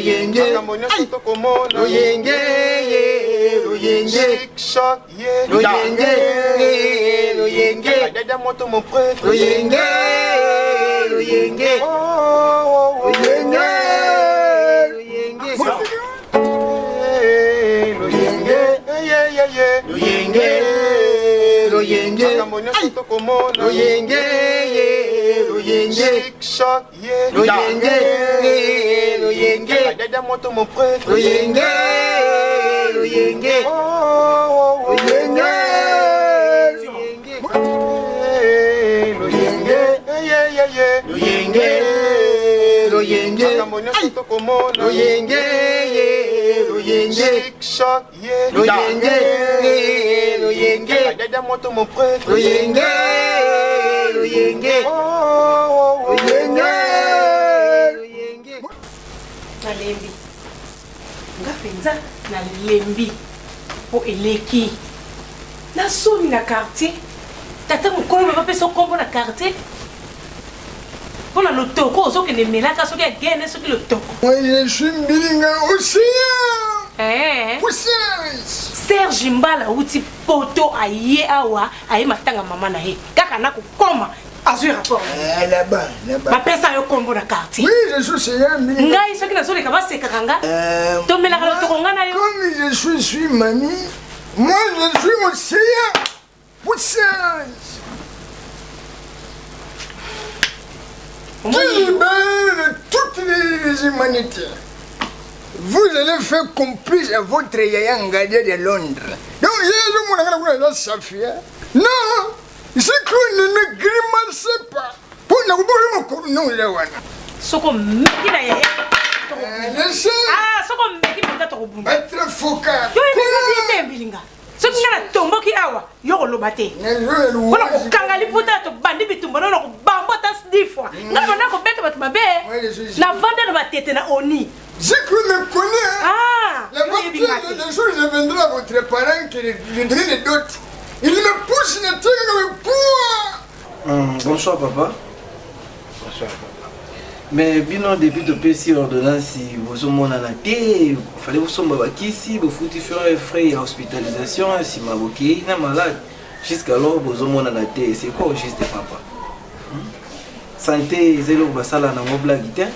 Loyenge, Loyenge, Loyenge, Loyenge, Loyenge, Loyenge, Loyenge, Loyenge, Nalembi. Ngafenza nalembi. Po eleki. Na somi na quartier. Tata mukolo m'a pas son combo na quartier. Pour la lotoko, on sait que les mélacs sont qui gagnent, ceux qui le toko. Moi, je suis bilingue océan. Puissance. Serge Mbala uti poto aye awa aye matanga mama na he. Kaka na ko koma azui rapport. Là-bas, là-bas. Ma pesa yo combo na quartier. Oui, je suis océan. Ngai ceux qui na soli kaba seka kanga. To melaka lotoko ngana yo. Comme je suis mamie, moi je suis océan. Puissance. Qui libère toutes les humanités. Vous allez faire complice à votre yaya Ngadia de Londres. Donc, non, c'est qu'on ne grimace pas. Pour ne pas nous Soko meki na yaya. laissez. Ah, soko meki mota to bunda. Être focal. Yo ina te bilinga. Soko ngana tombo ki awa yo lobate. Wala ko kangali puta to bandi bitumba no ko bambo tas 10 fois. Ngana na ko beta bat mabe. Na vendre na batete na oni. Je me connais. Ah, la voiture de jour, je vendrai à votre parent qui lui donne des dots. Il me pousse le truc comme un poids. Bonsoir papa. Bonsoir. Mais bien depuis de PC ordonnance, si vous avez mon anaté, il fallait vous sommes ici, vous foutez frais hospitalisation, si ma boquille est malade. Jusqu'alors, vous avez mon anaté. C'est quoi juste papa? Santé, zéro basala na blague.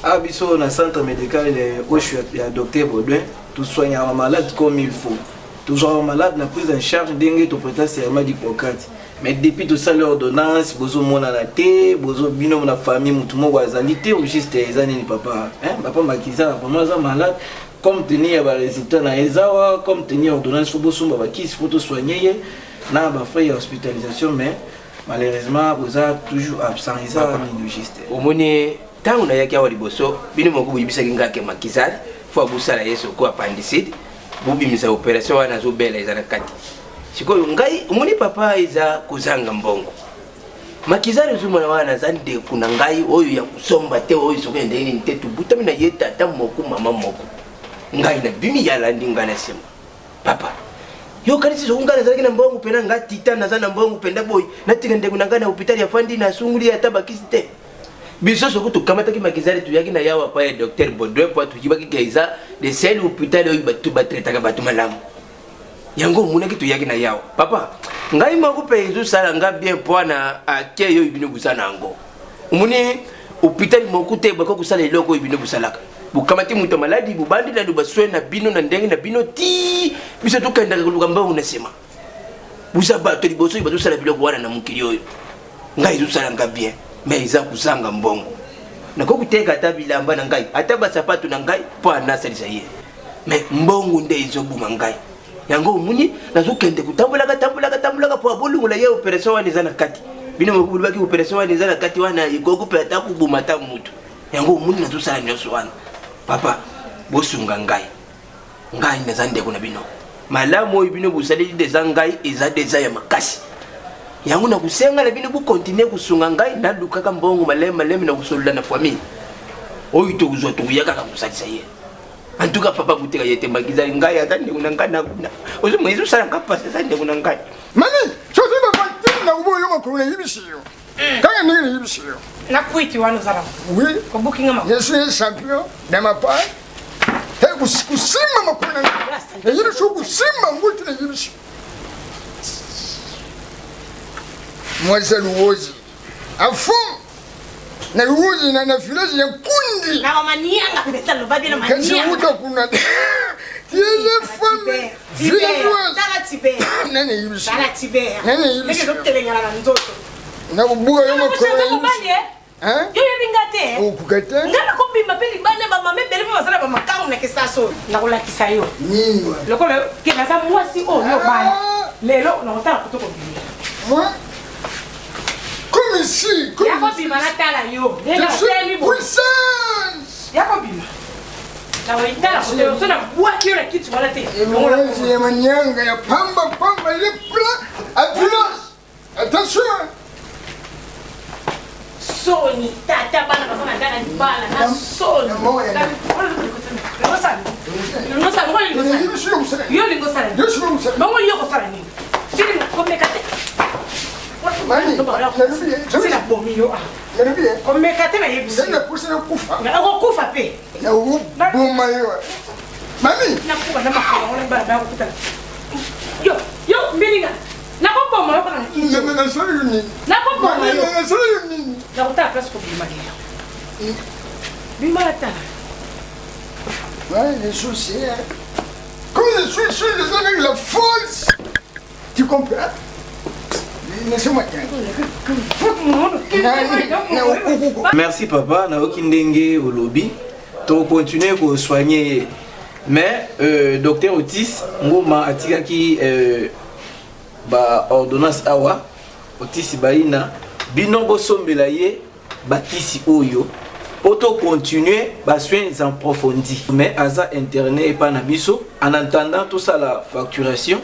Ah, biso na centre médical où je suis à docteur Baudouin, tout soigne un malade comme il faut. Toujours malade, na prise en charge dengue to prêter serment d'Hippocrate. Mais depuis tout ça l'ordonnance, bozo mon anaté, bozo binom na famille mutumo wazalité ou juste ezani papa. Hein, papa makiza vraiment ça malade comme tenir ba résultat na ezawa, comme tenir ordonnance faut bozo ba qui faut to soigner na ba frais hospitalisation mais malheureusement vous a toujours absent ça ni juste. Omoni tangu na yaki awa liboso bino moko buyibisa ngake makizali fo busala yeso ko appendicite bubimisa operation wana zo bela ezana kati sikoyo ngai omoni papa iza kuzanga mbongo makizali zumwana wana zande kuna ngai oyo ya kusomba te oyo sokende ni ntetu butami na yeta ta moko mama moko ngai na bimi ya landi ngana sema papa yo kanisi zo ngana zalaki na mbongo pena ngati tana zana mbongo penda boy natikende kuna ngana hospitali ya fandi na sunguli ya tabakisi te biso soko to kamata ki makizali tu yaki na yawa pa ya docteur Baudouin po tu yibaki kaiza de sel hôpital oyo batu batreta ka batu malamu yango muna ki tu yaki na yawa papa ngai mako pe ezo sala nga bien poana ake yo ibino busana ngo muni hôpital moko te bako kusala eloko ibino busalaka bukamati muto maladi bubandi na dubaswe na bino na ndenge na bino ti biso to kanda ka lugamba unasema busa bato liboso ibatu sala biloko wana na mukili oyo ngai ezo sala nga bien mais iza kusanga mbongo nako kuteka ata bilamba na ngai ata basapatu na ngai po anasalisa ye mais mbongo nde izobuma ngai yango muni nazokende kutambulaka po abolungola ye operation wana eza na kati bino mokubulaki operation wana eza na kati wana igogo pe ata kubuma ta mutu yango muni nazosala nyonso wana papa bosunga ngai naza ndeko na bino malamu oyo bino busaleli deza ngai eza deza ya makasi yangu na kusenga na bino bu continuer kusunga ngai na lukaka mbongo malema na kusolola na famille oyo to kuzwa to kuyaka ka kusalisa ye en tout cas papa buteka yete magizali ngai atande kuna ngana kuna ozo mwezo sala ngapasa sande kuna ngai Mami, so si ma fantine na ubo yo makuru yibishiyo. Kanga nini yibishiyo? Na kuiti wano zara. Oui. Ko booking ma. Je suis champion dans ma part. kusimama kuna na yule sho kusimama nguti na yule mwasa luozi afu na luozi na filazi ya kundi na mama nianga kuleta lobabi na mania kasi uta kuna tiele femme tala tibe nani yule tala tibe nani yule ndio kutelengana na ndoto na kubuga yoma kwa yo yebingate ukukata ngana kombimba peli bane ba mame bele ba sala ba makamu na kesaso na kolakisa yo nini lokolo kena sa mwasi oyo bana lelo na utaka kutoko bimba moi comme ici comme yako bimba na tala yo je suis puissance yako bimba na waitala kutoko sona bwaki yo na kitu wala te mwezi ya manyanga ya pamba ile pla ambulance attention Soni tata bana basana ndana bana na soni yo lingo sala bango yo ko sala ni sili comme kate mani sila bomi yo comme kate na yebi sina kusina kufa na ko kufa pe na boma yo mami na kufa na makala wala bana ko kutala yo mbilinga na ko bomo yo kana na sala ni na ko bomo yo na sala ni na ko ta place ko bima ni bima la tala ouais les soucis comme je suis sûr de donner la force tu comprends laisse-moi Merci papa, na okindenge olobi. To continuer ko soigner. Mais docteur Otis ngoma atikaki ba ordonnance awa Otis baina bino bosombela ye bakisi oyo poto continuer ba soins en profondis. Mais aza internet et pas na biso en attendant tout ça la facturation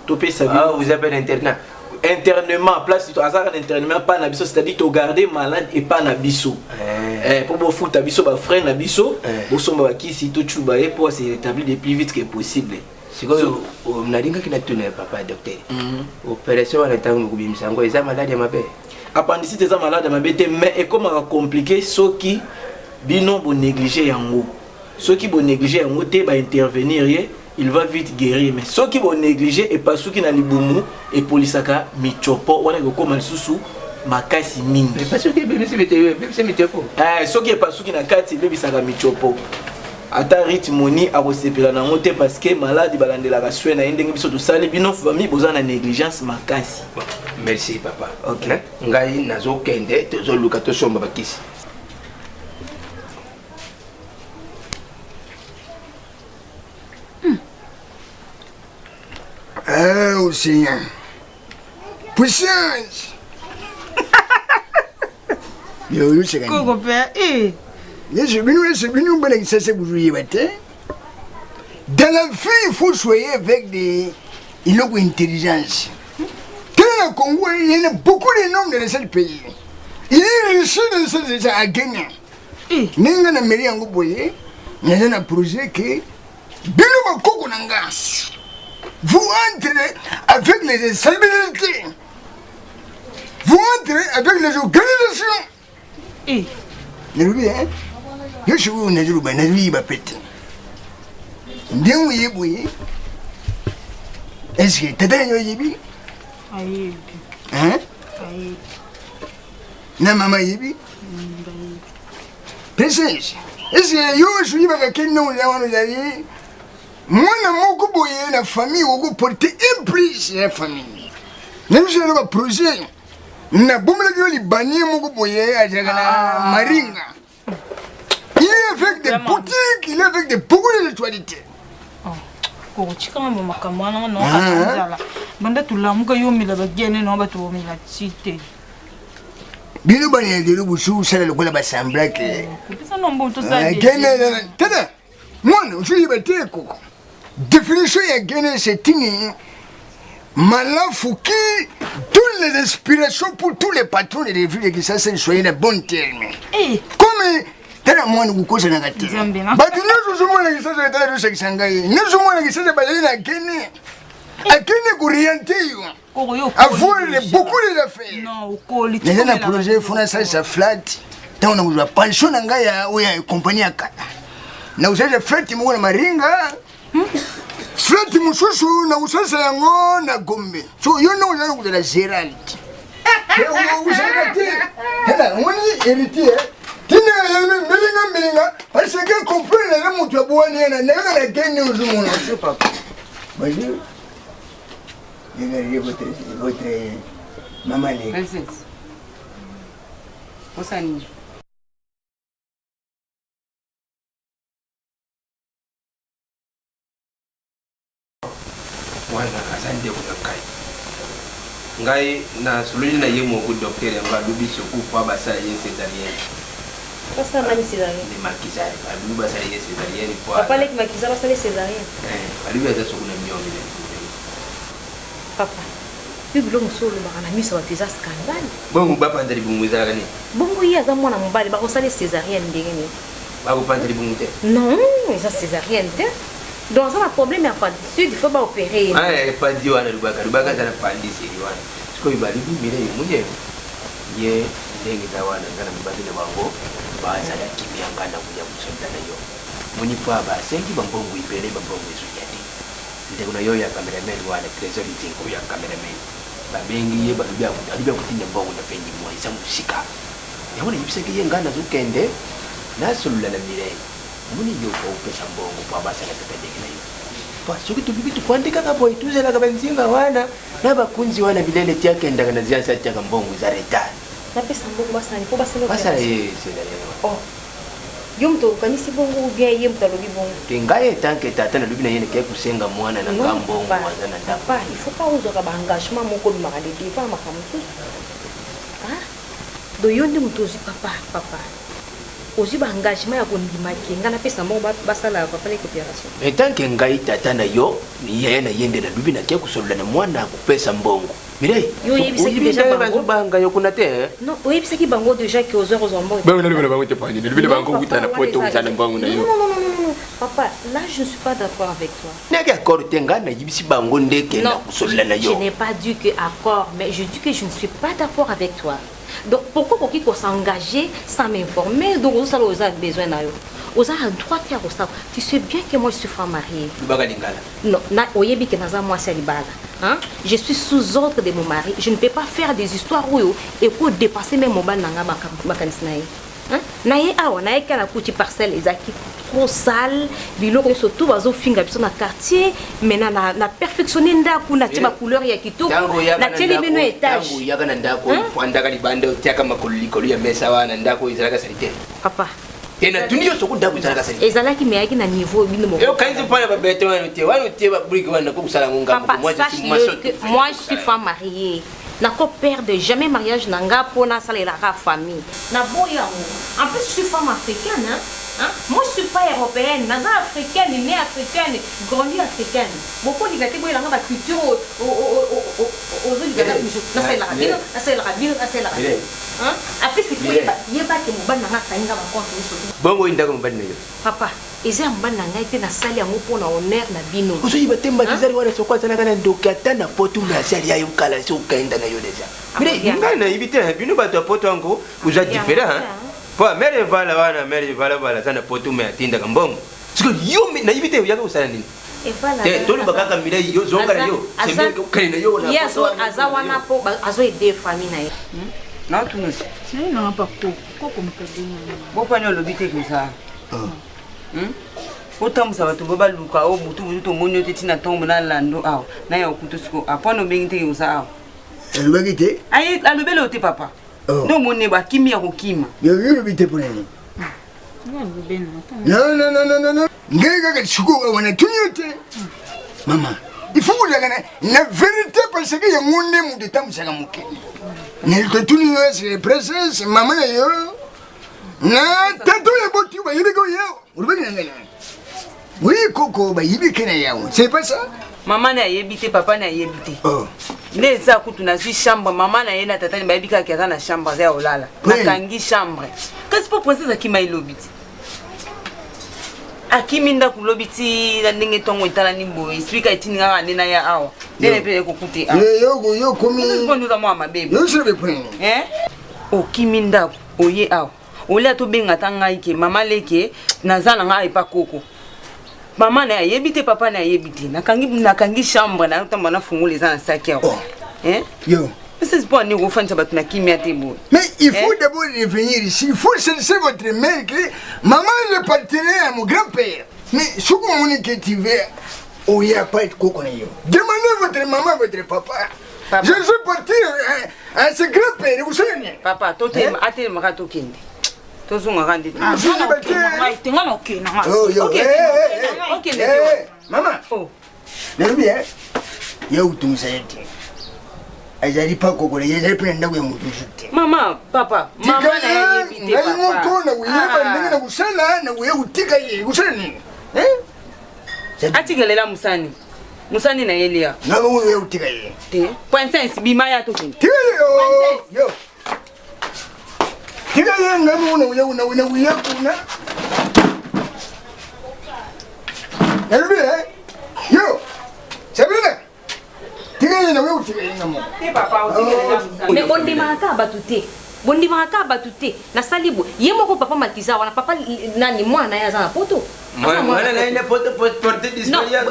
to pesa ah vous appelez internat internement place to azar internement pas na biso c'est-à-dire to garder malade et pas na biso pour bo futa biso ba frère na biso bo somba ba kisi to chuba et pour se rétablir le plus vite que possible sikoyo mnalinga kina tuna papa docteur opération wana tangu kubimisa ngo eza malade ya mabe appendicite eza malade ya mabe te mais et comme compliqué soki bino bo négliger yango soki bo négliger yango te ba intervenir il va vite guérir mais ceux qui vont négliger et pas ceux qui na libumu et polisaka michopo wana ko koma lisusu makasi mingi mais pas ceux qui bébé c'est michopo ceux qui pas ceux qui na kati bébé saka michopo ata ritmoni a resepela na ngote parce que malade balandela ka soin na ndenge biso to sali bino famille boza na négligence makasi merci papa OK ngai nazo kende tozo luka to somba bakisi oh Seigneur puissance yo c'est quand Coco père je venu ben ça c'est vous bate dans la vie il faut soigner avec des intelligence dans le Congo il y a beaucoup de noms dans ce pays il est riche dans ce à Kenya ninga na meri yango boye na na projet que bino makoko nanga vous entrez avec les instabilités. Vous entrez avec les organisations. Nerubi hein? Yoshu nerubi nerubi ba pete. Ndemu yebuye. Est-ce que tata nyo yebi? Ayi. Hein? Ayi. Na mama yebi? Princesse. Est-ce que yoshu yibaka kenno ya wano yali? Mwana moko boye na famille ogo porter implice la famille. Nous avons un projet. Na bomla yo li bani moko boye ajaga na Maringa. Il est avec des boutiques, il est avec des beaucoup de toilettes. Ko chika mama makamwana no akazala. Banda tulamuka yo mila bagene no batu mila cité. Bino bani de lubusu sala lokola ba sambla ke. Pesa no mbo to sa. Tada. Mwana je yibate koko. Définition ya Guinée c'est une malafu qui donne les inspirations pour tous les patrons de villes qui ça c'est soyez de bon terme. Comme tena mwana kukosa na kati. Batu nazo zomona ki sasa tena rusa kisangai. Nazo mwana ki sasa bali na Guinée. A Guinée orienté yo. Avoir beaucoup de affaires. Non, ukoli. Les na projet fona ça flat. Tant on a pension ngaya ou ya compagnie akana. na usasa flati mwana maringa flati mususu na usasa yango na gombe so yo no uzana kuzala Gerald usaka te hela mwani héritier tina melinga parce que comprendre la mutu abwani na na geni uzumono papa bonjour regardez votre maman est Osani. Wana asante kunakai. Ngai na sululi na yemo ku docteur nga dubiso ku kwa basa ye césarienne. Pasa mani césarienne. Ni makizari, adubi basa ye césarienne kwa. Papa leki makizari basa ye césarienne. Adubi aza sokuna miomi le. Papa. Bibilo musolo bakana miso batiza scandale. Bongo bapa ndari bumuza gani? Bongo iya za mwana mobali bakosala césarienne ndenge ni. Bako pandari bumute. Non, ça césarienne te. Donc ça a un problème à pas dessus, il faut pas opérer. Ah, pas dit wana rubaka za pandi siri wana. Siko ibali bimire yumuje. Ye ndenge tawana ngana mbali na bango. Baza la kimya ngana kuja kusonda nayo. Muni pa ba sengi bambongo ibere bambongo isujati. Ndeko na yo ya cameraman wana trésor itinko ya cameraman. Ba bengi ye balibya kutinya mbongo na pengi mwa isa musika. Yabona yibiseke ye ngana zukende na sulula na mire. Muni yo ko pesa mbongo pa basa la tependeke na yo. Pa soki tubibitu kwandika ka boy tuzela ka benzinga wana na bakunzi wana bilele tyake ndaga na ziansa tyaka mbongo za retard. Na pesa mbongo basa ni po basa lo. Basa ye césarienne. Oh. Yo mto kanisi bongo ou bien ye mto lobi bongo. Tingaye tanke tata na lubi na yene ke kusenga mwana na ngambongo wazana ndapa. Papa, il faut pas uzo ka ba engagement moko lu maka de defa makamusu. Ah? Do yo ndi mto zi papa. Ozi ba engagement ya kondima kenga na pesa mbongo basala papa le coopération. Mais tanke ngai tata na yo ni yeye na yende na lubi na ke kusolola na mwana kupesa mbongo. Mirei. Yo yebisaki déjà bango. Banga yo kuna te. Non, yebisaki bango déjà que aux heures mbongo. Ba na lubi na bango te pani. Lubi na bango kuta na poto utana mbongo na yo. Non. Papa, là je ne suis pas d'accord avec toi. Nega accord tenga na yibisi bango ndeke na kusolola na yo. Je n'ai pas dit que accord, mais je dis que je ne suis pas d'accord avec toi. Donc pourquoi pour qui qu'on s'engager sans m'informer? Donc vous avez besoin d'ailleurs. Vous avez un droit de faire ça. Tu sais bien que moi je suis femme mariée. Non, moi hein? Je suis sous ordre de mon mari. Je ne peux pas faire des histoires et pour dépasser même mon ban nanga makanisnaï. Hein? Naye awa naye kana kuti parcelle ezaki trop sale biloko surtout bazo finga biso na quartier mais na perfectionner ndaku na tiba couleur ya kitoko na teli meno étage tangu yaga na ndako fandaka libanda tiaka makolo ya mesa wana ndako izalaka salite papa tena tuniyo soku ndako izalaka salite ezalaki meyaki na niveau bino moko yo kanzi pala ba bete wana te ba brique wana ko kusala ngonga moi je suis femme mariée. N'ako perdre jamais mariage nanga pona sala la famille. Na boya. En plus je suis femme africaine hein. Moi je suis pas européenne, naza africaine, née africaine, grandie africaine. Beaucoup de gâteaux boya la culture aux hein? Après c'est quoi il pas que mobana nga tainga ba compte bongo indako mbana yo. Papa, eza mbana nga ite na sali yango pona honneur na bino. Oso yiba temba kizari wana sokwa sana kana ndokata na potu na sali ayo kala so kaenda na yo deja. Mire ngana ibite bino bato poto ango uza différent hein. Po mere vala sana potu me atinda kambongo. Siko yo na ibite yaka usana nini? Et voilà. Tolu bakaka mire yo zonga yo. Sembe kali na yo na. Yes, azawana po azo aider famille na yo. Non, tout nous. C'est non pas pourquoi me perdre. Bon pas le bité comme ça. Autant ça va tout baba luka o mutu to monyo te tina tombe na lando aw na ya okuto siko apona bengite comme ça. Le bagité? Aïe, la belle au papa. Non mon neba kimi ya kokima. Yo le bité pour nani? Non. Ngega ka siko wana tunyote. Mama, il faut que la vérité parce que ya ngone mu de tamusaka muke. Nel tuni yo c'est princesse maman yo. Na tanto le botu ba yibe ko yo. Urbe ngana. Oui koko ba yibe kena yawo. C'est pas ça? Maman na yebité papa na yebité. Oh. Les za kutu na si chambre maman na yena tata ni ba yebika ki na chambre za olala. Na kangi chambre. Qu'est-ce pour princesse akima ilobiti? Akiminda kulobiti na ndenge tongo itala ni boy. Explique itini nga nena ya awa. Dene pe ekokuti a. Yo komi. Nous nous avons ma bébé. Yo se be point. O kiminda oye awa. olia to benga tanga ike mama leke nazana nga epa koko mama na yebite papa na yebite nakangi chambre na tamba na fungula eza na sac ya hein Yo. c'est pas ni refanta bat na kimia tebo. Mais il faut d'abord revenir ici. Il faut chercher votre mère que maman est partenaire à mon grand-père. Mais ce qu'on est que tu veux, oh, il n'y a pas de coco. Demandez votre maman, votre papa. Papa. Je suis parti à ce grand-père, vous savez. Papa, toi tu es ma to kende. To zonga rande. Ah, tenga na ok na. Oh, yo. Ok, Maman. Oh. N'est-ce bien? Il y a où tout ça? Azali pas coco, il y a plein de gens. Maman, papa, maman na yebite papa. Atigelela musani. Musani na yelia. Te. Point sense bima ya to kende. Yo. Tiga yenga muna uya kuna. Elbi yo. Sabrina. Tiga yenga uya tiga yenga mo. Te papa atigelela musani. Mais on demaka batute. Bondi maraka batute. Na salibu. Yemo ko papa makiza wana papa nani mwana ya za poto. Mwana na ina poto porte d'histoire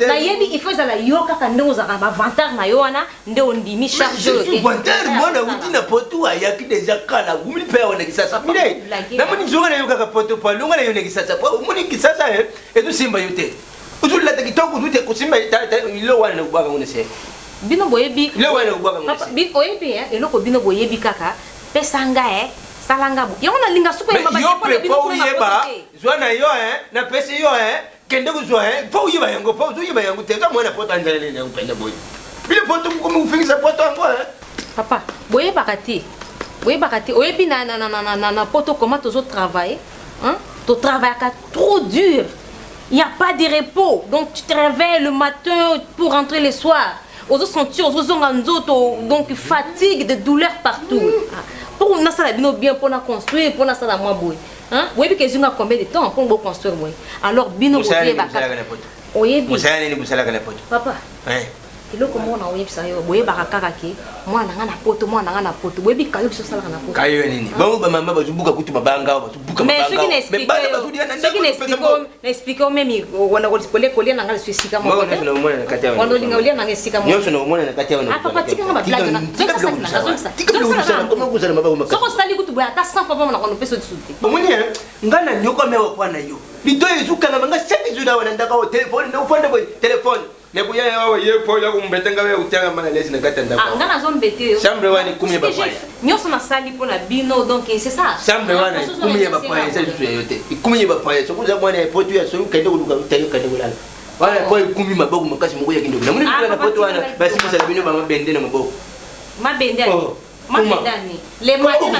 na yebi il faut la yoka ka ndo za ba vantar na yona ndo ndimi charge. Vantar mwana utina poto ayaki deja kala umli pe ona kisasa. Mire. Na muni zonga na yoka ka poto pa lunga na yone kisasa. Muni kisasa etu simba yote. Uzula ta kitoko uzute kusimba ilo wana na ubaba unese. Bino boyebi. Ilo wana ubaba unese. Papa bi oyebi eloko bino boyebi kaka. Pesanga salanga bu. Yona linga suko yeba ba. Yo prepo yeba. Zwana yo na pesi yo kende kuzwa po yeba yango po yeba yango teka mwana poto anjale na upenda boy. Bile poto kumu ufingisa poto ango Papa, boyeba kati. Boyeba kati oyebi na poto comment tozo travailler, hein? Tu travailles trop dur. Il n'y a pas de repos. Donc tu te réveilles le matin pour rentrer le soir. Aux sentir aux donc fatigue, de douleurs partout. Pour nous ça bien pour nous construire, pour nous ça moi boy. Hein? Oui, parce que j'ai combien de temps pour construire moi. Alors bino boye ba. Oyebi. Musala ni musala kana poto. Papa. Iloko mona oyebi sa yo boye ba kaka ke mwana ngana poto mwana ngana poto. Oyebi kayo biso sala kana poto. Kayo nini? Bango ba mama bazubuka kutu mabanga bazubuka mabanga. Mais ce qui n'explique même on a collé na ngala sika mo. On linga olia na sika mo. Nyoso na umona na kati ya Ah papa tika ngaba blague na. Tika ngaba comment vous allez mabanga. Soko sali kutu boya ta 100 papa na kono peso disuti. Bomuni ngana nyoko mewa kwa na yo. Lido yezuka ngaba ngashaki zuda wana ndaka o telefone na ufanda boy telefone. Nebuya yawo yepo ya kumbetenga we utanga mana lesi na kata ndaka. Ah ngana zombete. Chambre wani kumye bapaya. Nyoso na sali pona bino donc c'est ça. Chambre wani kumye bapaya c'est tout yote. Kumye bapaya so kuza mwana poto ya so kende kuluka utayo kende kulala. Wala boy kumi maboko makasi mungu ya kidogo. Na muni kuna poto wana basi msala bino mama bende na maboko. Mabende ani. Mabende ani. Les matins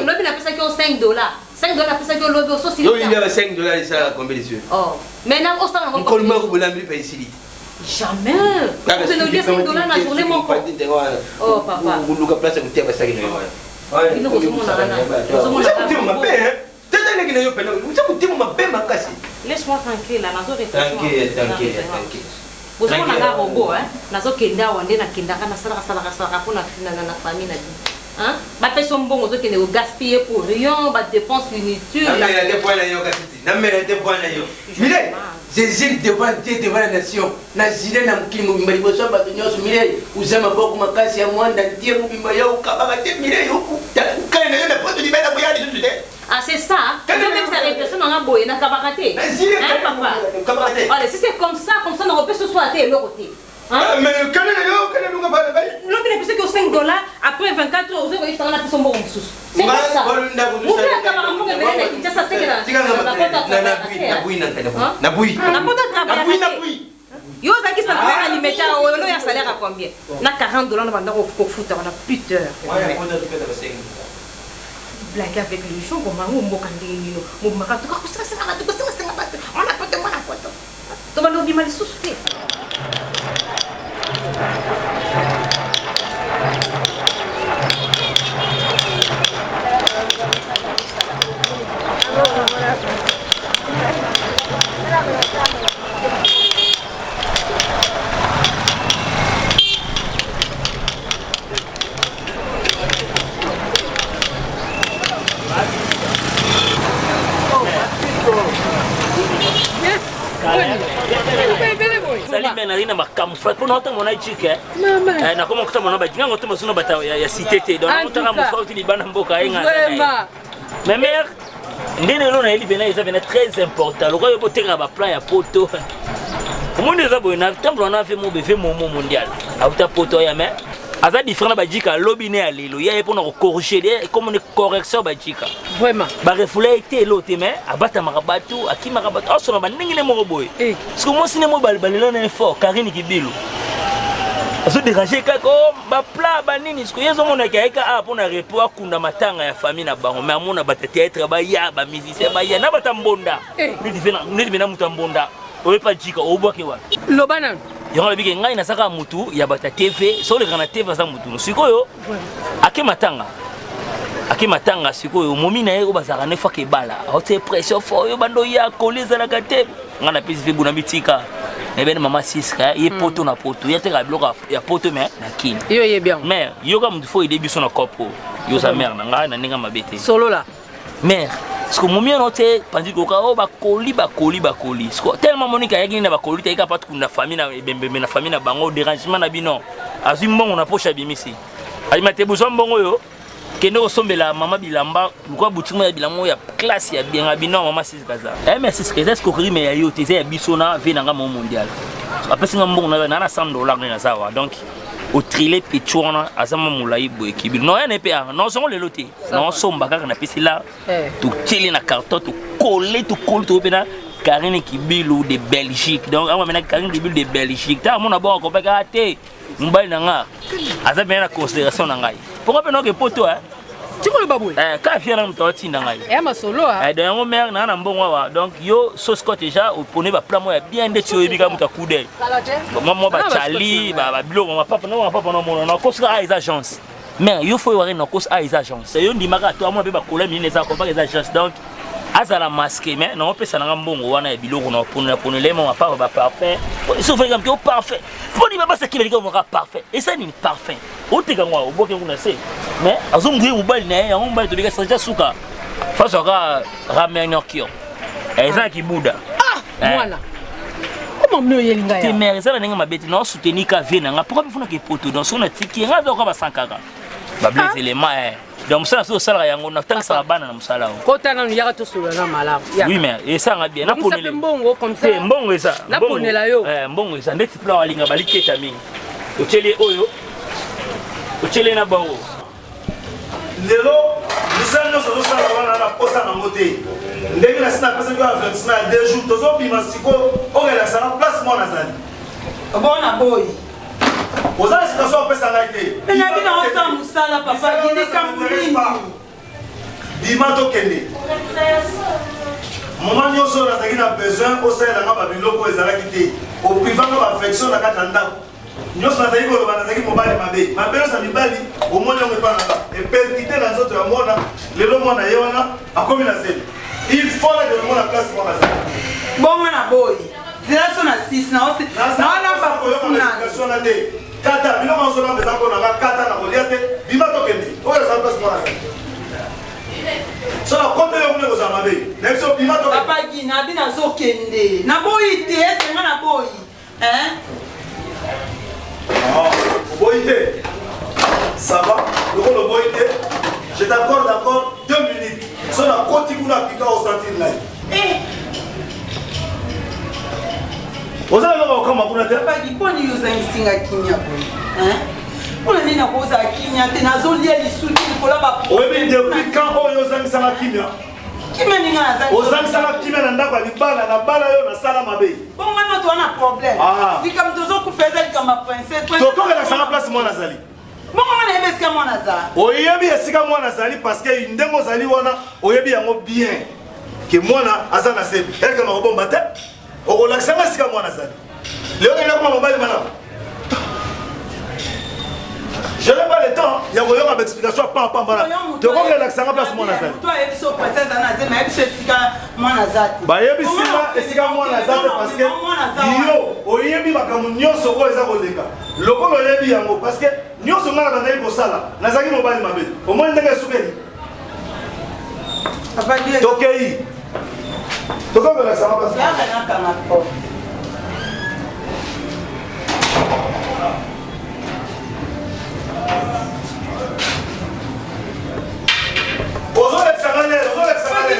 lobi na pesa ki $5. $5 pesa ki lobi so si. Yo il y a $5 ça combien de yeux? Oh. Maintenant on s'en rend compte. Kolma ko bulambi pa ici. Jamais. Tu ne dis $5 la journée mon compte. Oh papa. Vous luka place ku tia basaki na yo. Ino ko sumo na kana. Sumo na kana. Tata le kina yo pena. Usa ku timu mabema makasi. Laisse-moi tranquille là, nazo réfléchir. Tranquille. Vous savez on a un robot hein. Nazo kenda wande na kenda kana sala pour na famille na vie. Hein? Ba personne bon ozo kende gaspiller pour rien, ba dépenses inutiles. Na mera te point na yo kasiti. Na mera te point na yo. Mire, Jésus devant Dieu devant la nation. Na zile na mkili mubimba liboso ba tunyoso mire uzama boku makasi ya mwanda ndiye mubimba yo kabaka te mire yo. Kana na yo na poto libela boyani tout de. Ah c'est ça. Quand même ça réflexion na boye na kabakate. Hein papa? Kabakate. Allez, si c'est comme ça on peut se soiter l'autre côté. Hein? Mais kana na yo kana lunga ba ba. L'autre il a que $5 après 24 heures, vous avez fait un peu son bon sous. C'est pas ça. Vous faites un camarade qui est venu, ça c'est que na bui. Yo zaki ça va alimenter on a un salaire à combien? Na $40 na banda ko foutre on a plus d'heures. Blague avec le jour comment on m'a candé on m'a tout ça on a pas to ba lobi mal sous. sali bien na ma camouflage pour notre mon chic na comment que ça mon ba dinga ngoto masuna bata ya cité té donc on tanga mo sauti li bana mboka yenga mais mère ndene lo na eli bena ils avaient très important le royo botenga ba plan ya poto au monde za boina temple on a fait mon bébé mondial a uta poto ya mais aza différent ba jika lobby ne alelo ya pour na corriger comme une correction ba jika vraiment ba refouler été l'autre mais abata marabatu akima marabatu aso ba ndingi ne mo boy parce que moi cinéma balelo na fort Karine Kibilo aso déranger kako ba plat ba nini parce que yezo mona kaika a pour na repos akunda matanga ya famille na bango mais amona ba théâtre ba ya ba musicien ba ya na bata mbonda ni bina mutambonda oye pa jika obwake wa lobana yango labike ngai na saka mutu ya bata TV so le kana TV za mutu sikoyo ake matanga sikoyo momi na ye obazaka ne fake bala ote pression fo yo bando ya koleza na kate ngana pesi fe buna bitika na ben mama siska ye poto na poto ya teka bloka ya poto me na kin yo ye bien mais yo ka mutu fo ide biso na kopo yo sa mère na ngai na ninga mabete solo la mère parce que momi on te pandi ko ka o ba koli tellement monika yaki na ba koli ta pas kuna famille na bembe na famille na bango dérangement na bino azui mbongo na poche bimisi ali mate buzo mbongo yo kende osombela mama bilamba lukwa butima ya bilamo ya classe ya bien bino mama sisi kaza merci ce que est-ce que mais ya yo te ya biso na ve na ngamo mondial après singa mbongo na $100 na sawa donc au trilé pichona azama mulai boy kibilo no ene pe non son le loté non somba kaka na pesi là tu tili na carton tu coller tu pena Karine Kibilo de Belgique donc on maintenant Karine Kibilo de Belgique ta mona bon ko peka te mbali na nga aza bien na considération na ngai pourquoi pe no ke poto tiko le babou ka fiera mtoti na ngai ma solo donc mon mère na mbongo wa donc yo sauce côté déjà au pone ba plat mo ya bien de tio ebika muta kude mo ba chali ba biloko ma papa no mo na cause à les agences mais yo faut voir na cause à les agences yo ndimaka to amona be ba kola mine za ko ba les agences donc azala masqué mais non pesa na mbongo wana ya biloko na pone les mo papa ba parfait so fait comme parfait faut ni baba ça qui veut dire parfait et ça ni parfait oteka ngwa oboke kuna se mais azomgri ubali na ya mbali to bika sanja suka face à ramenokio eza kibuda mwana comment mno yelinga ya te mère ça na mabeti na soutenir ka vie na nga pourquoi bifuna ke poto donc so na tiki nga zo ka ba sankaka ba blesse les mains donc ça so sala yango na tangisa bana na musala ko tana ni yaka to solo na malamu oui mais et ça nga bien na ponele mbongo comme ça mbongo ça na ponela yo mbongo ça ndeti plan walinga baliketa mingi ocheli oyo ocheli na bango lelo misano so sala wana na posa na ngote ndenge na sina pesa kwa avertissement ya 2 jours tozo bima siko okela sana place mo na zali bona boy ozali sika so pesa ngai te na bina osa musala papa gine kamulini bima to kende moment nyonso nazalaki na besoin osalelanga babiloko ezalaki te oprivanga baaffection na kati na ndako nyonso nazalaki koloba nazalaki mobali mabe nyonso ya mibali omoni yango epanaka eperkite na nzoto ya mwana lelo mwana ye wana akomi na zelo il faut na demona place mwana zelo bongo na boy zela so na 6 na osi na wana bafuna te kata biloko ozona mpeza mponanga kata na kolia te bima tokende oyo eza place mwana zelo so na kote yo mune kozala mabe na biso bima tokende papa gina bina zokende na boyi te esenga na boyi oboyi te ça va lokolo oboyi te je t'accorde encore 2 minutes so na koti kuna pika osentir ngai ozala loka okama kuna te papa giponi yozangisinga kinya boyi mpona nini nakozala kinya te nazolia lisuti likola oyebi depuis quand oyo ozangisanga kimia kimia ninga nazali ozangisanga kimia na ndako ya libala na bala yo nasala mabe bongo wana towana problème likambo tozokufa eza likambo ya princesse totokelakisanga place mwana azali bongo wana yebi esika mwana azala oyebi esika mwana azali parce que ndenge ozali wana oyebi yango bien ke mwana aza na sebi elke makobomba te okolakisanga esika mwana azali leo kenakoma mobali malamu je n'ai pas le temps, il y a une explication pas pambala. De quoi il y a l'accent à place mon azali. Toi et so princesse Anazé, mais c'est sika mon azati. Ba yebi sika mon azati parce que yo oyebi bakamu nyonso ko eza koleka. Lokolo yebi yango parce que nyonso ngala bandai kosala. Nazaki mobali mabe. Au moins ndenge sukeli. Papa Dieu. Tokei. tokombela sama basi ozolekisanga nene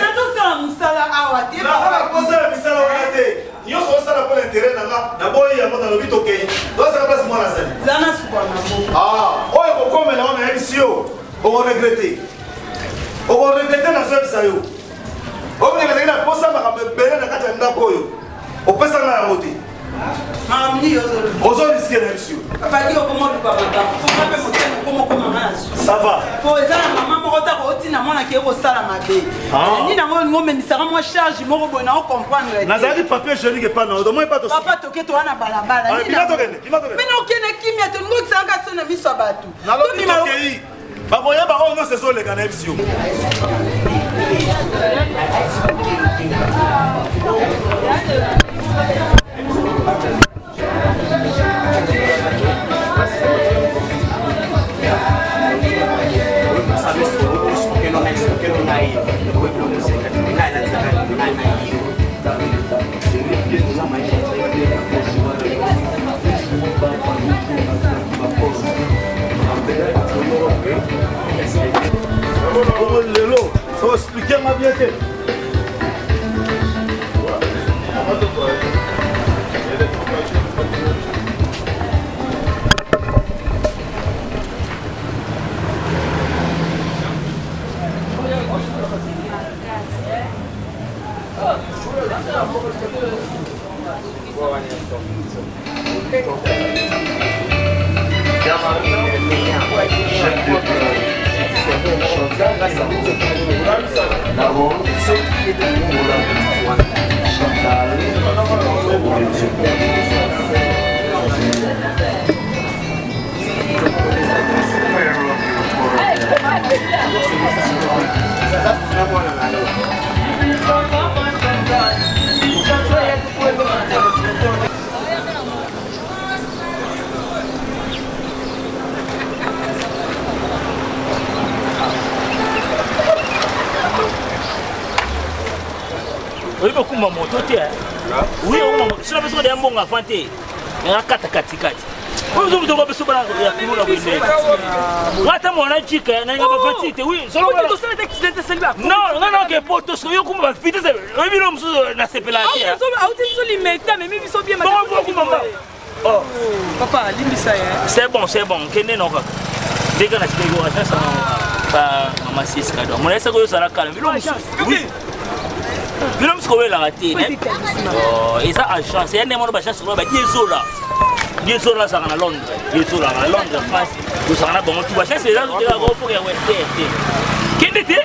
nazosala mosala awa te nazala kosala misala wana te nyonso osala mpo na intere nanga naboyi yango nalobi tokei tozala place mwana azali zana sukwa maboko oyo kokomela wana yebisi yo okoregrete nazoyebisa yo obengelezaki na posa makambo ebele na kati ya ndako oyo opesanga yango te ozoriske na yebisi yo baki okomoluka makambo mpe motema okomokoma nazo sava po eza na mama moko tako otina monaki ekosala mabe nini yango olingi omemisaka mwa charge moko boye na ocomprendre nazalaki papier génique epana odomoi papa toke towa na balabala mine okende kimia tolingi okisaka so na miso ya bato nalobi tokei bakoyeba oyo nyonso ezoleka na yebisi yo lelo so expliquer ma bien te Oui, beaucoup de moto, oui, si la personne est un bon enfant, il y a 4 4. Oui, vous avez besoin de la mon chic, n'a pas facilité, oui. Non, que pour tous, vous comme vitesse, oui, l'homme n'a pas la terre. Oh, papa, c'est bon, qu'est-ce que nous dès qu'on a fait ça, maman, c'est ce cadeau. Mon laisse ça la calme. Oui. Bilom skowe la raté. Oh, et ça a chance. Il y a des gens qui ont chance sur Dieu là ça à Londres. Dieu là à Londres, France. Vous ça na bon tout va chance les gens qui la go pour western. Qui était?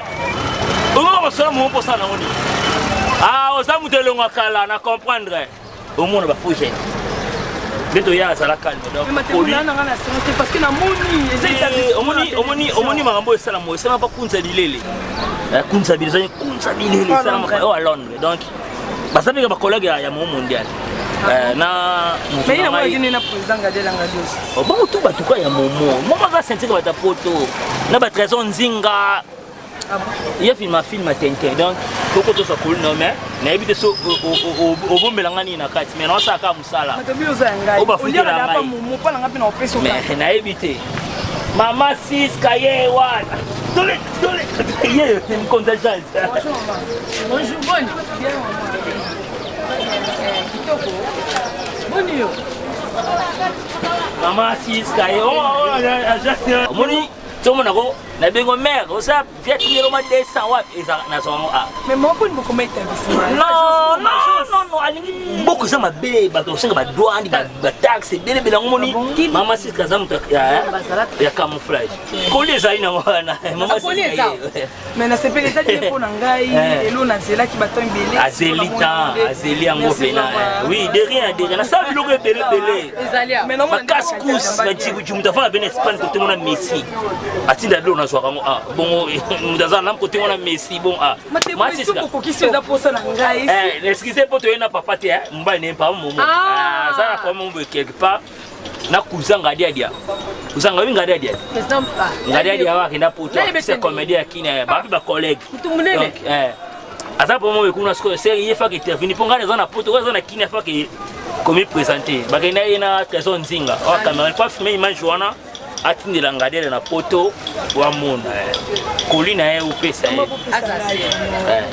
On va se mon pour ça na on. Ah, on ça mutelo ngakala na comprendre. Au monde va fouger. Beto ya ça la calme donc. Parce que na moni, omoni makambo esala mo, c'est pas kunza dilele. Kunza bilele ça au à Londres. Donc parce que ba collègue ya mo mondial. Na mais il a gagné na président Gadela Ngadosi. Oh bon tout ba tout ka ya momo. Momo va sentir ba ta photo. Na ba trésor nzinga. Il y a film attenté donc beaucoup de choses cool non mais na ebite so au bombelanga ni na kati mais non ça ka musala. O ba futi la ngai. Mo pa nga pe na opeso. Mais na ebite. Mama 6 kaye one. Dole. Hier c'est une contingence. Bonjour bonne. Bien kitoko. Bonio. Mama 6 kaye. Oh, moni Tomo nako na bengo mère, on ça fait numéro 200 watt et ça na songo a. Mais mon pour beaucoup mettre non, alingi beaucoup ça ma bé, ba to singa ba douane ba taxe bele ngomoni. Mama si kaza muta ya camouflage. Kole za ina wana. Mama si. Mais na sepe les tadi pour ngai elo na zela ki bato mbele. Azeli yango pena. Oui, de rien, na ça biloko bele. Mais non ma casse-cousse na tiki muta fa ben Espagne côté mona Messi. Atinda do na swaka bon mudaza na côté mona Messi bon moi c'est pour qui c'est pour ça ngai. Excusez pour toi na papa te mba ne pas momo. Ça na comme quelque part na kuzanga dia. Kuzanga winga dia. Ngadia dia wa kinda poto c'est comédien kina ba collègue. Donc aza pour moi kuna siko c'est il faut que intervenir pour ngana zana poto kwa zana kini faut que comme présenter bakena ina trésor nzinga o caméra pas filmer image wana atindela ngadele na poto wa mona kolina ye upesa ye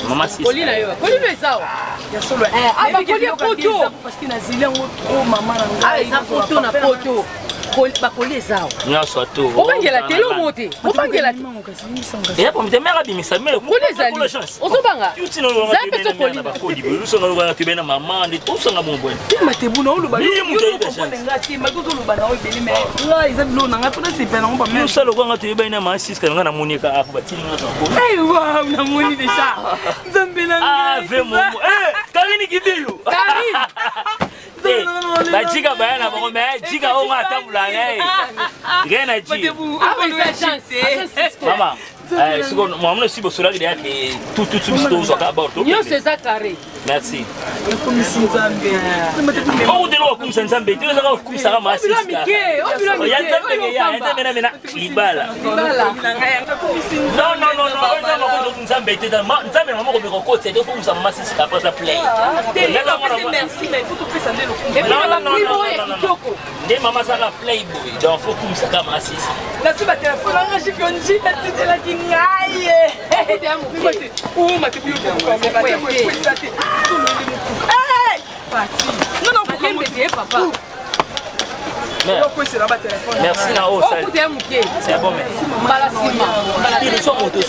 mama si kolina yo kolina ezao ya solo aba kolina poto parce que na zile ngo mama na ngai eza poto na poto bakoli ezao nyonso to obangela telo mote obangela ya pour me mera bimisa mais kolina ezali ozobanga zape to kolina bakoli beluso ngalo tubena mama ndi usanga bombo matebuna oluba ngati makuzo oluba na oyebeli me la eza bilo na ngapona sipena ngomba me usalo kwanga tuyeba ina masisi kana ngana monika afu batini ngata ko wow na moni deja nzambela ve momo karini kibiyo bajika bayana bango mais jika o ngata bulanga ngena ji mama siko mwamna sibo solagi de yake tout bisto uzoka aborto yo c'est ça carré merci comme si nzambe o de lo comme ça nzambe tu zaka comme ça ma assist ya nzambe ya mena libala non nzambe te nzambe mama ko beko côté de comme ça ma assist après ça play merci mais faut que ça ne le nde mama saka playboy donc faut comme ça ma assist la suba téléphone nga jikonji na la kingaye o matebu yo ko papa merci na o ça c'est bon mais il sont moto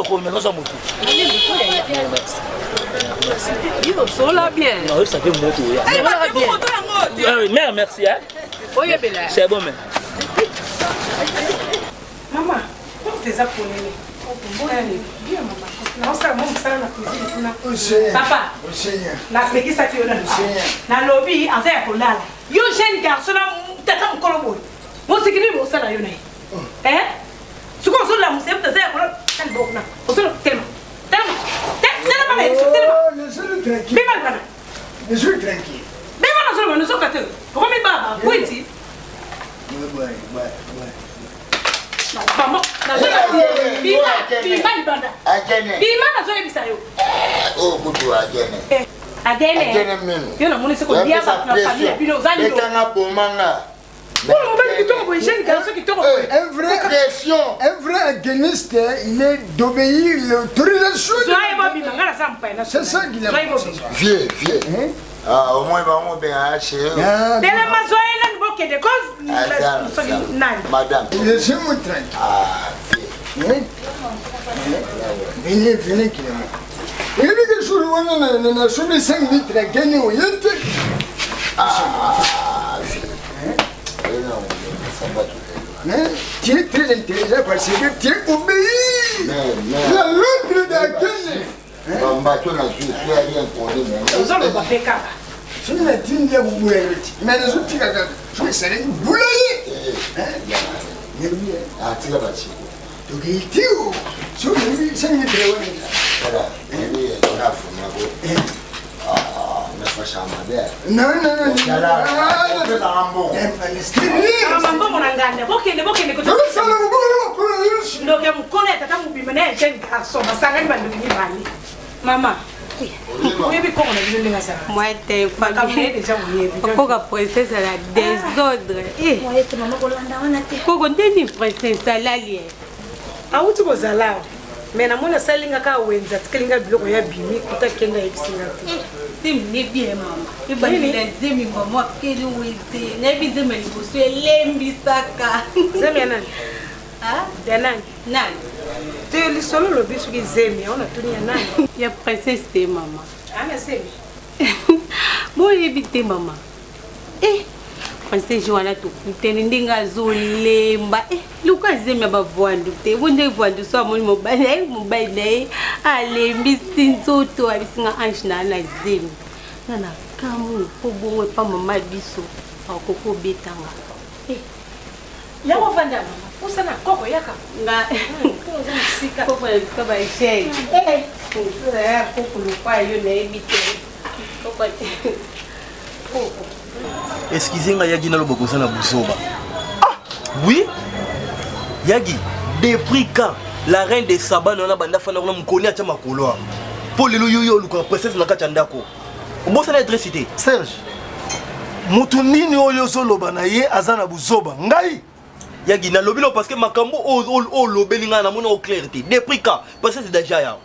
ko mais so moto il sola bien non ça fait moto ya mais merci hein c'est bon mais maman t'es appelé bien maman non ça mon ça na cuisine papa na pekisa tiona na lobby anza ya kolala yo jeune garçon na tata mkolobo mo sikini mo sala yo na suko so la musem tata ya kolala tan bokna osolo telma pas je suis tranquille mais voilà solo nous sommes quatre comment me baba pointi Maman, bima na zoe bisayo. Oh, kutu agene. Agene mimi. Yo na munisi ko dia ba na famille bino zali do. Etanga bomanga. Pour le moment qui tombe jeune garçon qui tombe. Un vrai agoniste, il est d'obéir l'autorisation. C'est ça qu'il a. Vieux. Ah, au moins, on va bien acheter. Madame. Laissez-moi tranquille. Ah, venez, Clément. Il y a des choses on a sur les 5 litres à gagner au yente. Tu es très intelligent parce que tu es obéi. La l'autre de la gagner. Je ne l'ai dit pas vous mais les autres je vais serrer une boulaye. Donc il dit sur le 5 litres. Non. Maman. Moi, t'es pas pourquoi princesse à la désordre? Pourquoi t'es une princesse à l'allié? Ah, où tu vas là? Mais na mona salinga ka wenza tikelinga biloko ya bimi kutakenga ebisinga te me bien maman ibani la zemi mama keli wete na bizema liboso elembisaka zemi nani ya nani te lisolo lo bisu ki zemi ona tuni ya nani ya princesse te mama ana zemi bo yebite mama princesse Joana tukuteni ndinga zolemba luka zemi abavwandu te bonde vwandu so amoni mobile naye alembi sinzoto abisinga ange na zemi nana kamu po bongwe pa mama biso akoko betanga yango vanda mama usana koko yaka nga sika koko ya ba shei koko lupa yo na ebite koko Excusez-moi, Yagi n'a pas beaucoup de boussoba. Ah, oui? Yagi, depuis quand la reine de Saba na banda fana na mukoni acha makolo. Pour lelo yo luka princesse na kati ndako. Obosa na électricité. Serge. Mutu nini oyo soloba na ye azana buzoba. Ngai Yagi na lobilo parce que makambo o lobelinga na mona au clarté. Depuis quand princesse déjà ya.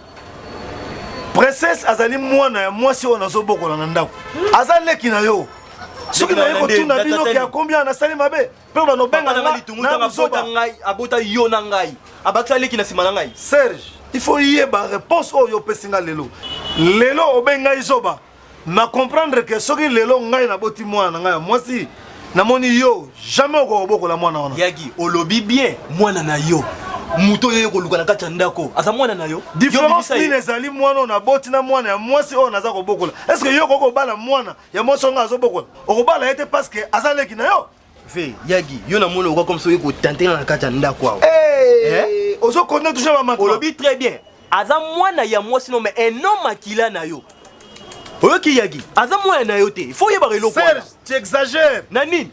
Princesse azali mwana ya mwasi ona zobokola na ndako. Azaleki na yo. Soki na yeko tuna bino ki a combien na sali mabe. Pe ba no benga na litunguta ngabota ngai abota yo na ngai. Abakisa leki na sima na ngai. Serge, il faut y ba réponse oyo pesinga lelo. Lelo obenga izoba. Na comprendre que soki lelo ngai na boti mwana ngai mwasi na moni yo jamais okobokola mwana wana. Yagi olobi bien mwana na yo. Muto yeko luka na kati ndako. Asa mwana na yo. Différence ni ezali mwana na boti na mwana ya mwasi o naza ko bokola. Est-ce que yo ko bala mwana ya mwasi nga zo bokola? Okobala ete parce que azaleki na yo. Ve Yagi yo na mona ko comme so yeko tenter na kati ndako. Eh, ozo connaître toujours ma maman. Olobi très bien. Asa mwana ya mwasi no mais un homme akila na yo. Oyoki Yagi. Asa mwana na yo te. Il faut yeba relo kwa. Serge, tu exagères. Nani?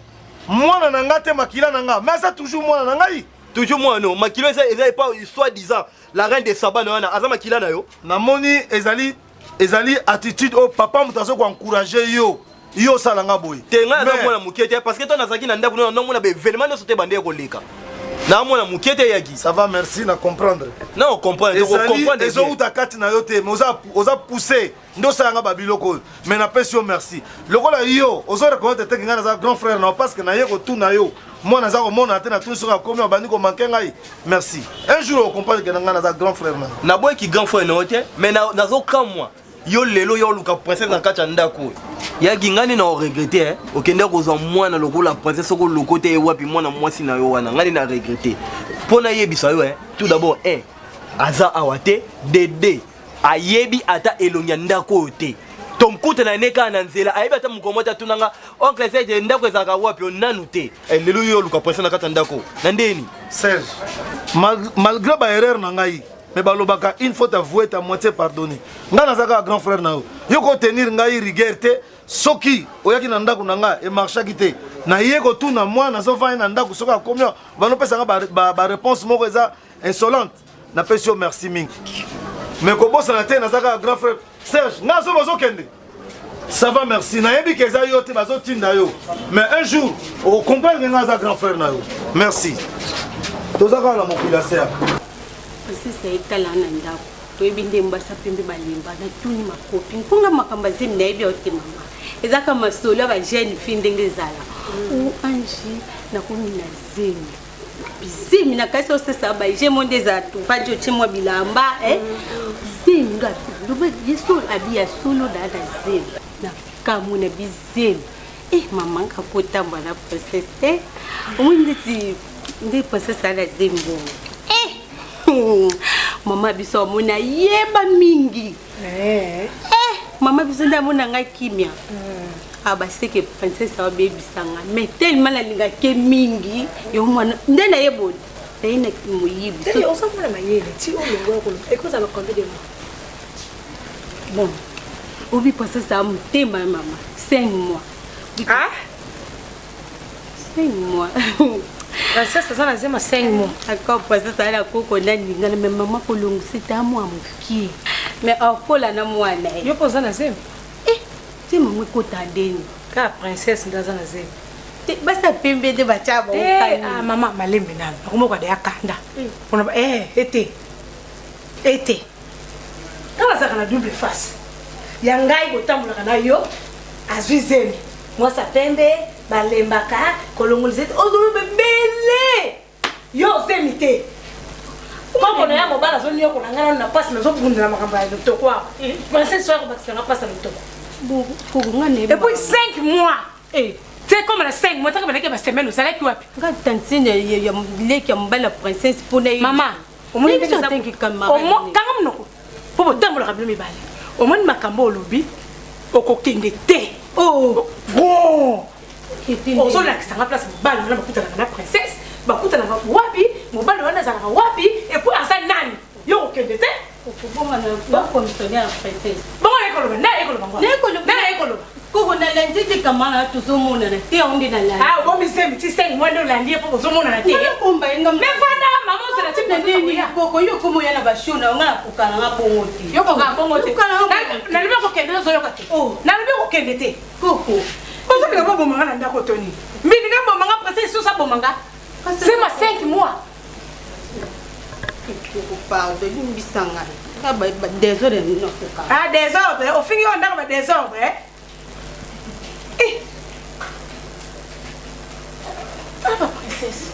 Mwana na ngate makila na nga. Mais ça toujours mwana na ngai. Toujours moi non, makilo ça est pas soi-disant la reine de Saba na wana azama kila na yo. Na moni ezali attitude au papa mutazo ko encourager yo. Yo sala nga boy. Tenga na mwana mukete parce que toi nazaki na ndako non mona be événement no sote bande ko leka. Na mwana mukete Yagi. Ça va merci na comprendre. Non comprendre, comprendre. Ezo uta kati na yo te, mais oza pousser. Ndo sala nga babiloko. Mais na pesio merci. Lokola yo, ozo reconnaître te nga na grand frère na parce que na yeko tout na yo. Moi naza ko mona te na tout sur comme bandi ko manquer ngai. Merci. Un jour on comprend que nga na grand frère na. Na boy ki grand frère na ote, mais nazo kam moi. Yo lelo yo luka princesse na kati ndako. Yagi ngani na regretter okende ko mwana lokola princesse ko lokote wapi mwana mwasi na yo wana ngani na regretter. Pona yebisa yo tout d'abord aza awate dede ayebi ata elonya ndako te. Tomkuta na neka na nzela ayebi ata mukomota tunanga oncle Serge ndako ezaka wapi onanu te. Lelo yo luka princesse na kati ndako. Na ndeni Serge malgré ba erreur na ngai mais balobaka une fois avoué ta moitié pardonné. Nga nazaka grand frère na yo. Yo ko tenir ngai rigueur te soki oyaki na ndako na nga e marchaki te. Na yeko tout na moi na sofa na ndako soka combien bano pesa nga ba réponse moko eza insolente. Na pesio merci mingi. Mais ko bossa na te nazaka grand frère Serge nga so bozo kende. Ça va merci. Na yebi keza yo te bazo tinda yo. Mais un jour on comprend que nga za grand frère na yo. Merci. Tozaka na population. Sisi etala na ndako toyebi ndembo basapembe balimba na tuni makopi nkonga makamba zemi na yebi ote mama ezaka masolo ba jeune fille ndenge ezala o anji na komi na zemi bizemi na kasi osesa ba je monde za to fajo chimwa bilamba zemi ngapi lobe yeso abia solo dada zemi na kamu na bizemi mama nkapota mbana princesse umunditi ndi princesse ala zembo mama biso mona yeba mingi mama biso nda mona nga kimia abaseke princesse wa baby sanga mais tellement la linga ke mingi yo mwana ndena yebo tena muyibi so on s'en fout la mayele ti o longo ko e ko za ba combien de mois bon obi princesse a mutema mama 5 mois 5 mois Princesse ça nazema 5 mois. D'accord, princesse ala koko ndani ngana mais maman ko longo sita moi mukie. Mais akola na mwana. Yo poza nazema. Ti maman ko tandeni. Ka princesse ndaza nazema. Basta pembe de bachaba okani. Mama malembe na. Akoma kwa de akanda. Pona ete. Kama saka na double face. Yangai ko tambula kana yo. Azwizemi. Moi ça pembe balembaka kolongolizete ozulu bebele yo semite koko na ya mobala zo nyoko na ngana na passe na zo bundela makamba ya docteur quoi princesse soir bakisa na passe na docteur pour ngane et puis 5 mois c'est comme la 5 mois takaba leke ba semaine ça leki wapi nga tantine ya leki ya mbala princesse pour na maman au moins ça tanki kama au moins kanga mnoko pour tambola kabilo mibale au moins makambo olobi okokende te bon ozo la kisanga place mobali na bakuta na princesse bakuta na wapi mobali wana za wapi et puis asa nani yo okende te okuboma na ba commissionnaire princesse bon ekolo na ekolo bango ko na lenzi kamala tuzomona na te onde na la. Ah, bon misem ti seng mwendo landi po zomona na te. Komba inga. Me fana mama so na tipe ndeni poko yo komo yana bashona nga kokana nga bongote. Yo kokana bongote. Na libe ko kende zo yo kate. Oh, na libe ko kende te. Koko. Kozo bi ngabo manga na ndako toni. Mbini ngabo manga presse sous sa bomanga. C'est ma 5 mois. Pardon, bisanga. Désordre non. Ah, désordre. Au fini on a désordre. Eh. Ah, ma princesse.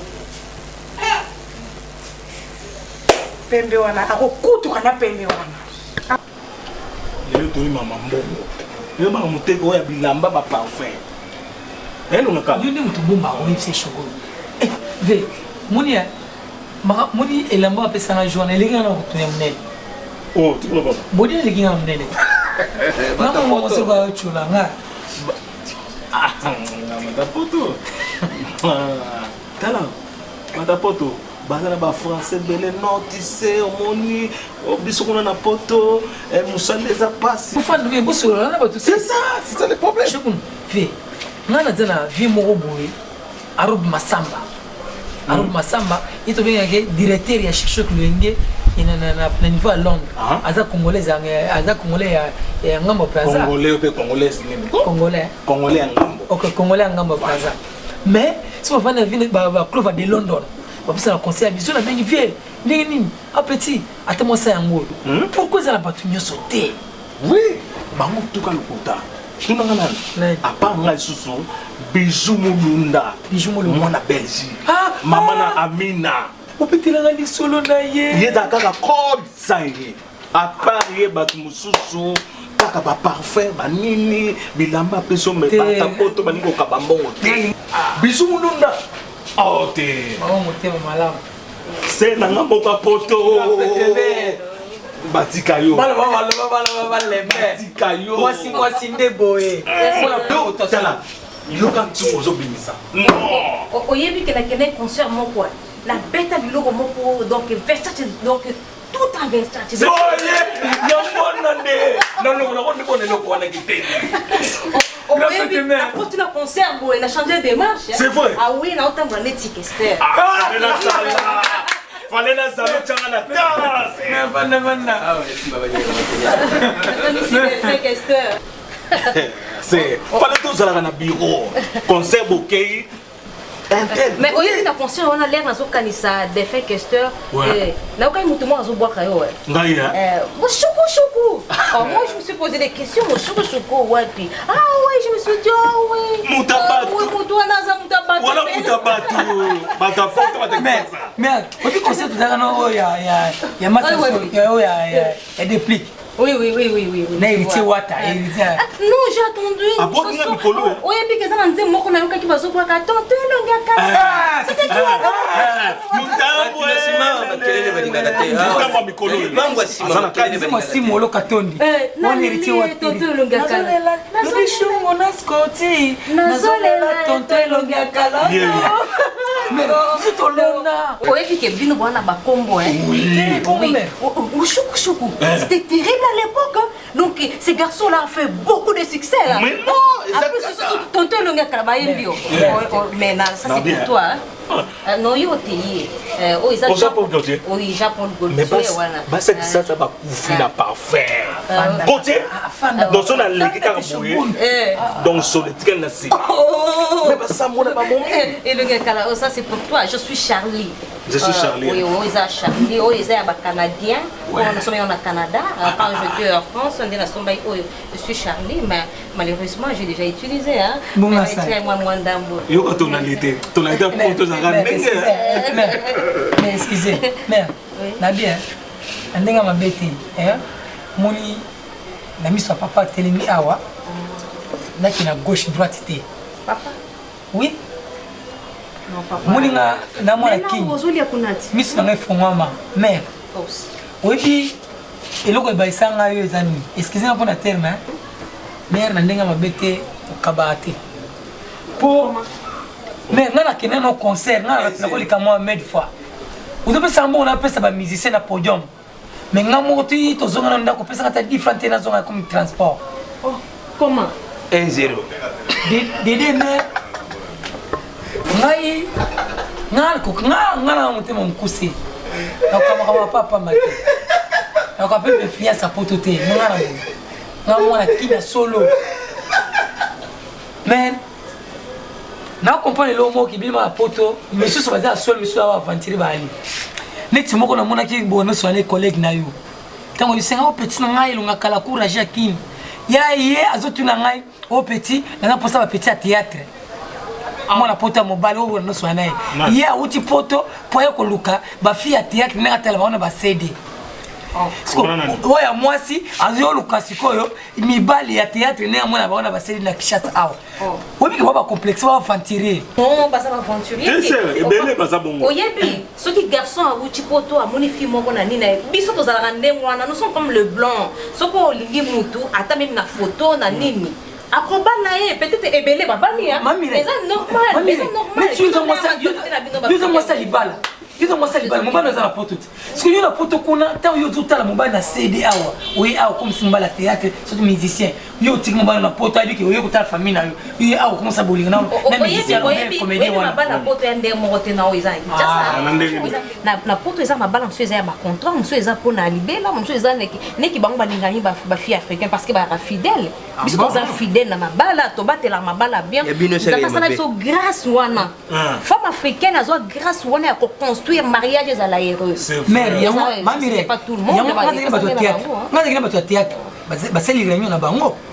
Pembe wana akokutu kana pembe wana. Lelo toni mama mbongo. Lelo mama muteko ya bilamba ba parfum. Eno ngaka. Yoni mutubumba o c'est chaud. Eh, ve, munia. Moni elamba pesa na journée les gars na kutunya mnene. Oh, tu vois pas. Bodi les gars mnene. Mama mo se ba chula nga. Ah, mata poto. Tala. Mata poto. Bazana ba français belé non tu sais omoni obisukuna na poto musale za passe. Ufa ndwe busolo na ba tout. C'est ça le problème. Chukun. Ve. Ngana zana vi mo boy. Arub Masamba. Arub Masamba, il est directeur de Chichok Luenge na niveau à Londres. Aza Congolais, Aza Congolais et Ngambo Plaza. Congolais ou Congolais? Congolais. Congolais à Ngambo. Ok, Congolais à Ngambo Plaza. Mais si on va venir à Clova de London, on va faire un conseil à Bisou, on a bien vu, Nini, un petit, attends-moi ça en mot. Pourquoi ça n'a pas tout sauté? Oui, Bango Touka le Kota. À part nga susu Bijou Mulunda mwana Belgique mama na Amina opetela ngali solo na ye yeza kaka code sangi à part ye batu mususu kaka ba parfum ba nini bilamba peso me bata poto baningo kabambongo te Bijou Mulunda oh te mama motema malamu c'est na ngambo ka poto Batika yo. Bala moi si ndeboye. Tala. Yo quand tu ozo binisa. Non. Oyebi que la kene concert mon quoi. La bête à biloko moko donc Versace donc tout en Versace. Oye, yo bonande. Non, on est loko wana kiteni. Oyebi la porte la concert boy, la changer de marche. C'est vrai. Ah oui, na autant brandé tickester. Ah, c'est la sala. Fallait la salon changa na tasse. Ah ouais, si baba c'est fallait tous aller na bureau. Concert bouquet. Mais oyebi ta concert on a l'air nazo kanisa défait questeur na okai mutu mo azo boka yo ngai mo choukou moi je me suis posé des questions mo choukou wapi ah ouais je me suis dit oh oui mutabatu oui mutu anaza mutabatu wala mutabatu batafoto batekisa mais obi concert tuzaka no ya massa ya déplique. Oui. Na héritier wata, héritier. Non, j'ai attendu. Ah bon, tu as Mikolo. Oui, puis que ça m'a dit, moi, qu'on a eu quelqu'un qui va se voir, tonton, le gars. Ah, c'était qui? C'était terrible à l'époque. Donc ces garçons-là ont fait beaucoup de succès. Mais non, exactement. Tonton Longa Karabayembio. Mais ça c'est pour toi. Non, il est au Japon. Oui, Japon mais bah ça ça va couvrir la parfum. Côté dans son allégué caraboué. Donc sur le train là c'est. Mais bah ça mon pas bon. Et le gars ça c'est pour toi. Je suis Charlie. Je suis Charlie. Oui, ils sont Charlie. Ils sont canadiens. Nous sommes au Canada. Quand je suis en France, on dit je suis Charlie, mais malheureusement j'ai déjà utilisé. Bon, yo tonalité pour tous mais excusez, mère, na bien. Ndenga mabeti, moni na miso papa telemi awa. Na kina gauche droite té. Papa? Oui. Non papa. Moni na mwana king. Miso na fongama, mère. Oui puis eloko baisanga yo ezani. Excusez-moi pour la terme mère na ndenga mabete okabate. Pour mais nana kena no concert nana nakolika moi made fois udope sambo on appelle ça ba musicien na podium mais ngamo ti to zonga na ndako pesa kata different na zonga comme transport comment 1-0. Dédé mère. Ngai ngana motema mkusi. Nakama papa mate. Nakape me fia sa potote. Ngana mwana kina solo. Men. Na comprendre le mot qui bima poto, monsieur so baza seul monsieur va aventurer ba ali. Neti moko na mona ki bono so les collègues na yo. Tango bisenga o petit na ngai lunga kala courage akini. Ya ye azotuna ngai o petit na posa ba petit à théâtre. Mona poto mobile o no so nae. Ya uti poto poye ko luka ba fi à théâtre na tala ba ona ba CD. Oya mwasi azo luka sikoyo mibali ya théâtre na mona ba ona ba CD na Kishasa awa. Obi ko ba complexe ba aventurer. Non, pas ça va aventurer. C'est belé pas ça bongo. Oyebi, ceux qui garçons à uti poto a moni fille moko na nina. Biso to za rande mwana, nous sommes comme le blanc. Soko lingi mutu ata même na photo na nini. Akoba na ye peut-être ebele baba ni hein. Mais ça normal, mais ça normal. Mais tu dois moi ça libala. Ils ont commencé à libérer mon bal dans la porte. Parce que la porte qu'on a, tant yo tout à la mon bal na CD awa. Oui, awa comme si mon bal à théâtre, surtout musicien. Yo tik mon bal na porte avec yo ko ta famille na yo. Yo awa comment ça bolinga na. Na musicien na comédien wana. Ma bal na porte ende mo rote na oiza. Na porte eza ma bal en soit eza ba contrat, on soit eza pour na libérer, on soit eza neki bango balingani ba fille africaine parce que ba fidèle. Biso to za fidèle na ma bal, to batela ma bal bien. Ça passe na biso grâce wana. Femme africaine azo grâce wana ya ko construire mariage à la heureuse. Mais c'est pas tout le monde. Nga théâtre. Ba seli réunion na bango.